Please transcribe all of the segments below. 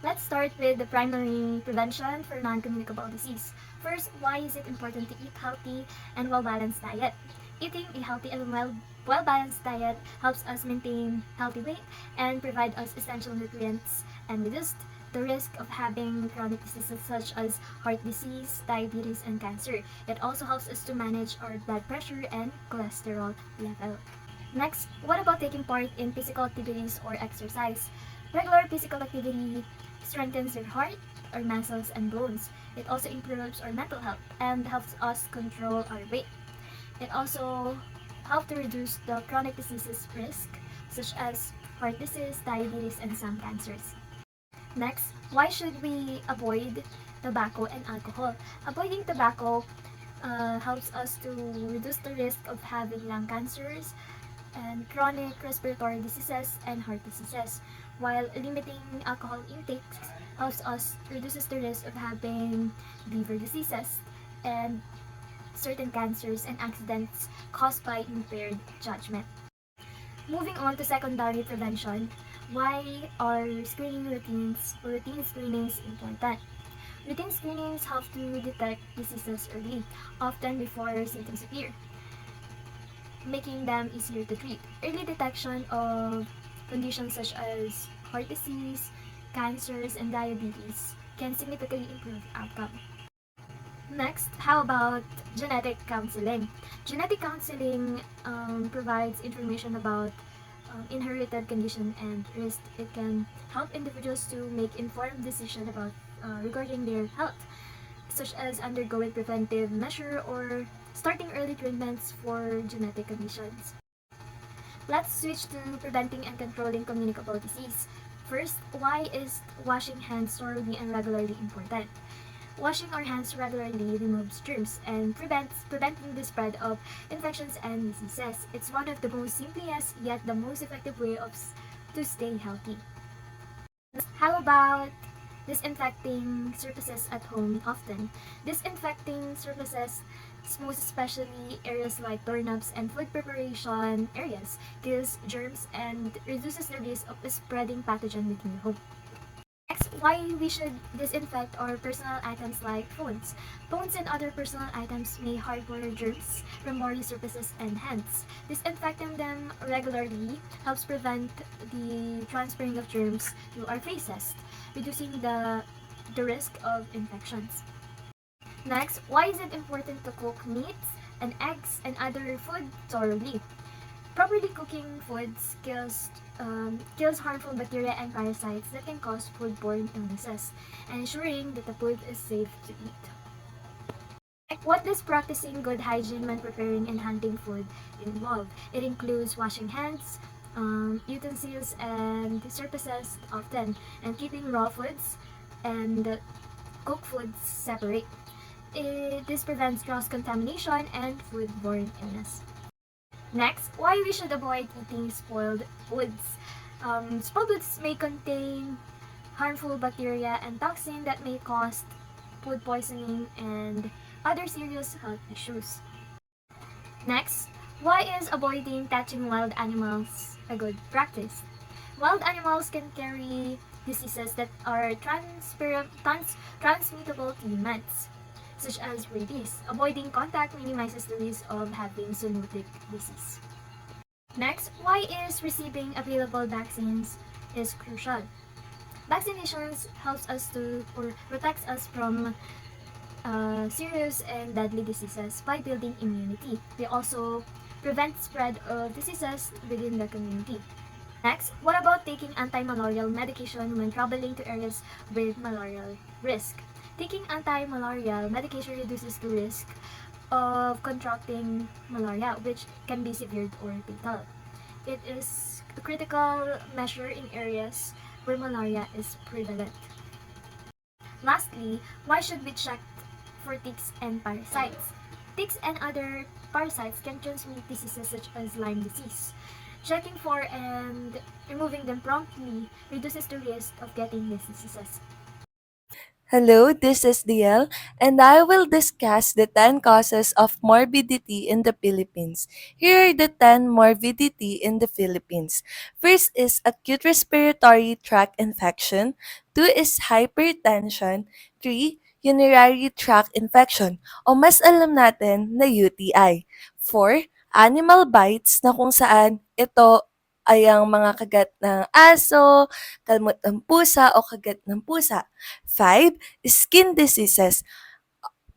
Let's start with the primary prevention for non-communicable disease. First, why is it important to eat healthy and well-balanced diet? Eating a healthy and well-balanced diet helps us maintain healthy weight and provide us essential nutrients and reduce the risk of having chronic diseases such as heart disease, diabetes, and cancer. It also helps us to manage our blood pressure and cholesterol level. Next, what about taking part in physical activities or exercise? Regular physical activity strengthens your heart, our muscles, and bones. It also improves our mental health and helps us control our weight. It also helps to reduce the chronic diseases risk, such as heart disease, diabetes, and some cancers. Next, why should we avoid tobacco and alcohol? Avoiding tobacco helps us to reduce the risk of having lung cancers and chronic respiratory diseases and heart diseases, while limiting alcohol intake helps us reduces the risk of having liver diseases and certain cancers and accidents caused by impaired judgment. Moving on to secondary prevention, why are screening routines or routine screenings important? Routine screenings help to detect diseases early, often before symptoms appear, making them easier to treat. Early detection of conditions such as heart disease, cancers, and diabetes can significantly improve outcome. Next, how about genetic counseling? Genetic counseling provides information about inherited condition and risk. It can help individuals to make informed decisions about regarding their health, such as undergoing preventive measure or starting early treatments for genetic conditions. Let's switch to preventing and controlling communicable disease. First, why is washing hands thoroughly and regularly important? Washing our hands regularly removes germs and preventing the spread of infections and diseases. It's one of the most simplest yet the most effective way to stay healthy. How about disinfecting surfaces at home often? Disinfecting surfaces, most especially areas like doorknobs and food preparation areas, kills germs and reduces the risk of spreading pathogen within your home. Next, why we should disinfect our personal items like phones. Phones and other personal items may harbor germs from body surfaces and hands. Disinfecting them regularly helps prevent the transferring of germs to our faces, reducing the risk of infections. Next, why is it important to cook meats and eggs and other food thoroughly? Properly cooking foods kills harmful bacteria and parasites that can cause foodborne illnesses, and ensuring that the food is safe to eat. What does practicing good hygiene when preparing and handling food involve? It includes washing hands, utensils, and surfaces often, and keeping raw foods and cooked foods separate. This prevents cross-contamination and foodborne illness. Next, why we should avoid eating spoiled foods. Spoiled foods may contain harmful bacteria and toxin that may cause food poisoning and other serious health issues. Next, why is avoiding touching wild animals a good practice? Wild animals can carry diseases that are transmittable to humans, such as rabies. Avoiding contact minimizes the risk of having zoonotic disease. Next, why is receiving available vaccines is crucial? Vaccinations helps us to or protects us from serious and deadly diseases by building immunity. They also prevent spread of diseases within the community. Next, what about taking anti-malarial medication when traveling to areas with malarial risk? Taking anti-malarial medication reduces the risk of contracting malaria, which can be severe or fatal. It is a critical measure in areas where malaria is prevalent. Lastly, why should we check for ticks and parasites? Ticks and other parasites can transmit diseases such as Lyme disease. Checking for and removing them promptly reduces the risk of getting these diseases. Hello, this is DL, and I will discuss the 10 causes of morbidity in the Philippines. Here are the 10 morbidity in the Philippines. First is acute respiratory tract infection. 2 is hypertension. 3, urinary tract infection o mas alam natin na UTI. 4, animal bites na kung saan ito ay ang mga kagat ng aso, kalmot ng pusa o kagat ng pusa. 5, skin diseases.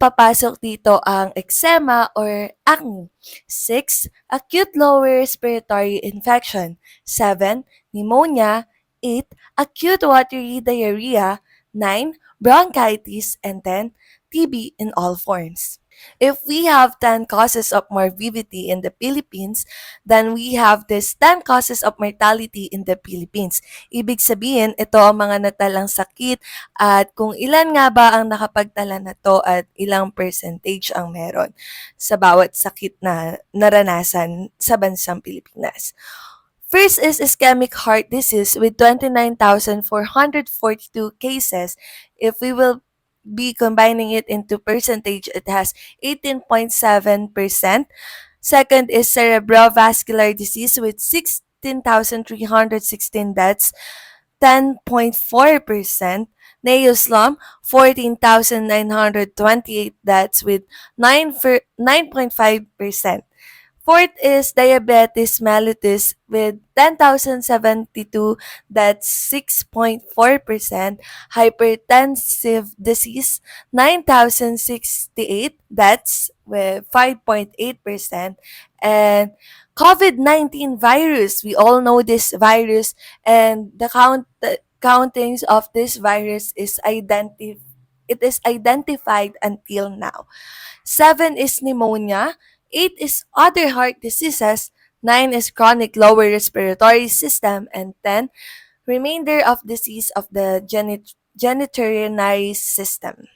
Papasok dito ang eczema or acne. 6, acute lower respiratory infection. 7, pneumonia. 8, acute watery diarrhea. 9, bronchitis. And 10, TB in all forms. If we have 10 causes of morbidity in the Philippines, then we have this 10 causes of mortality in the Philippines. Ibig sabihin, ito ang mga natalang sakit at kung ilan nga ba ang nakapagtala na to at ilang percentage ang meron sa bawat sakit na naranasan sa bansang Pilipinas. First is ischemic heart disease with 29,442 cases. If we will be combining it into percentage, it has 18.7%. Second is cerebrovascular disease with 16,316 deaths, 10.4%. Neoslum, 14,928 deaths with 9.5%. Fourth is diabetes mellitus with 10,072, that's 6.4%. Hypertensive disease, 9,068, that's with 5.8%. And COVID-19 virus, we all know this virus, and the countings of this virus is identified until now. 7 is pneumonia. 8 is other heart diseases. 9 is chronic lower respiratory system. And 10, remainder of disease of the genitourinary system.